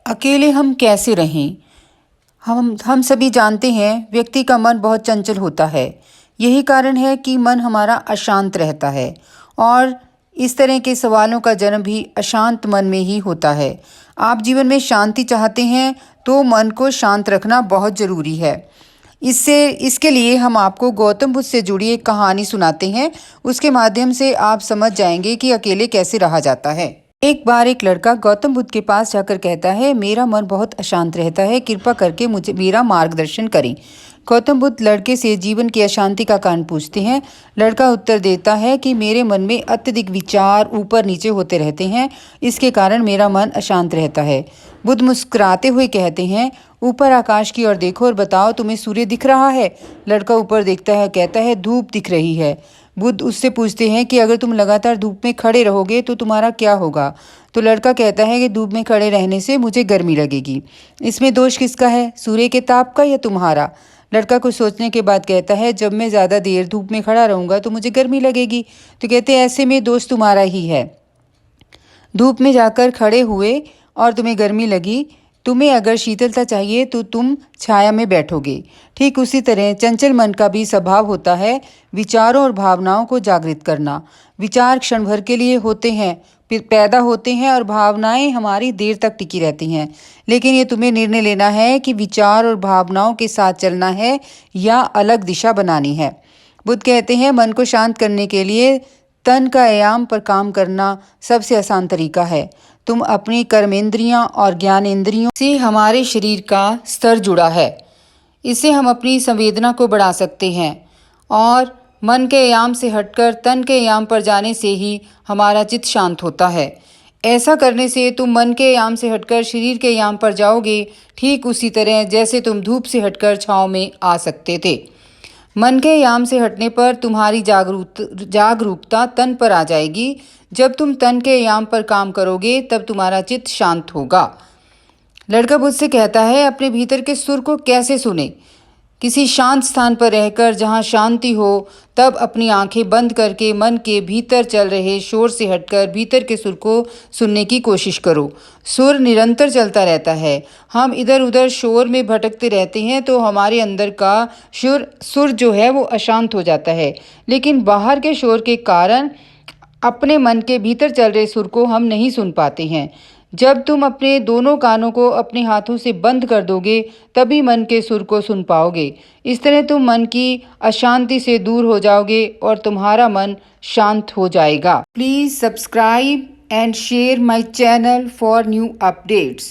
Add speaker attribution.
Speaker 1: अकेले हम कैसे रहें? हम सभी जानते हैं व्यक्ति का मन बहुत चंचल होता है। यही कारण है कि मन हमारा अशांत रहता है और इस तरह के सवालों का जन्म भी अशांत मन में ही होता है। आप जीवन में शांति चाहते हैं तो मन को शांत रखना बहुत ज़रूरी है। इसके लिए हम आपको गौतम बुद्ध से जुड़ी एक कहानी सुनाते हैं। उसके माध्यम से आप समझ जाएंगे कि अकेले कैसे रहा जाता है। एक बार एक लड़का गौतम बुद्ध के पास जाकर कहता है, मेरा मन बहुत अशांत रहता है, कृपा करके मुझे मेरा मार्गदर्शन करें। गौतम बुद्ध लड़के से जीवन की अशांति का कारण पूछते हैं। लड़का उत्तर देता है कि मेरे मन में अत्यधिक विचार ऊपर नीचे होते रहते हैं, इसके कारण मेरा मन अशांत रहता है। बुद्ध मुस्कुराते हुए कहते हैं, ऊपर आकाश की ओर देखो और बताओ, तुम्हें सूर्य दिख रहा है? लड़का ऊपर देखता है, कहता है, धूप दिख रही है। बुद्ध उससे पूछते हैं कि अगर तुम लगातार धूप में खड़े रहोगे तो तुम्हारा क्या होगा? तो लड़का कहता है कि धूप में खड़े रहने से मुझे गर्मी लगेगी। इसमें दोष किसका है, सूर्य के ताप का या तुम्हारा? लड़का कुछ सोचने के बाद कहता है, जब मैं ज़्यादा देर धूप में खड़ा रहूँगा तो मुझे गर्मी लगेगी। तो कहते हैं, ऐसे में दोष तुम्हारा ही है। धूप में जाकर खड़े हुए और तुम्हें गर्मी लगी। तुम्हें अगर शीतलता चाहिए तो तुम छाया में बैठोगे। ठीक उसी तरह चंचल मन का भी स्वभाव होता है विचारों और भावनाओं को जागृत करना। विचार क्षण भर के लिए होते हैं, फिर पैदा होते हैं और भावनाएं हमारी देर तक टिकी रहती हैं। लेकिन ये तुम्हें निर्णय लेना है कि विचार और भावनाओं के साथ चलना है या अलग दिशा बनानी है। बुद्ध कहते हैं, मन को शांत करने के लिए तन का आयाम पर काम करना सबसे आसान तरीका है। तुम अपनी कर्मेंद्रियां और ज्ञानेंद्रियों से हमारे शरीर का स्तर जुड़ा है। इससे हम अपनी संवेदना को बढ़ा सकते हैं और मन के आयाम से हटकर तन के आयाम पर जाने से ही हमारा चित्त शांत होता है। ऐसा करने से तुम मन के आयाम से हटकर शरीर के आयाम पर जाओगे, ठीक उसी तरह जैसे तुम धूप से हटकर छाँव में आ सकते थे। मन के आयाम से हटने पर तुम्हारी जागरूकता तन पर आ जाएगी। जब तुम तन के आयाम पर काम करोगे तब तुम्हारा चित्त शांत होगा। लड़का बुद्ध से कहता है, अपने भीतर के सुर को कैसे सुने? किसी शांत स्थान पर रहकर जहाँ शांति हो, तब अपनी आंखें बंद करके मन के भीतर चल रहे शोर से हटकर भीतर के सुर को सुनने की कोशिश करो। सुर निरंतर चलता रहता है। हम इधर उधर शोर में भटकते रहते हैं तो हमारे अंदर का सुर जो है वो अशांत हो जाता है। लेकिन बाहर के शोर के कारण अपने मन के भीतर चल रहे सुर को हम नहीं सुन पाते हैं। जब तुम अपने दोनों कानों को अपने हाथों से बंद कर दोगे तभी मन के सुर को सुन पाओगे। इस तरह तुम मन की अशांति से दूर हो जाओगे और तुम्हारा मन शांत हो जाएगा। Please subscribe and share my channel for new updates.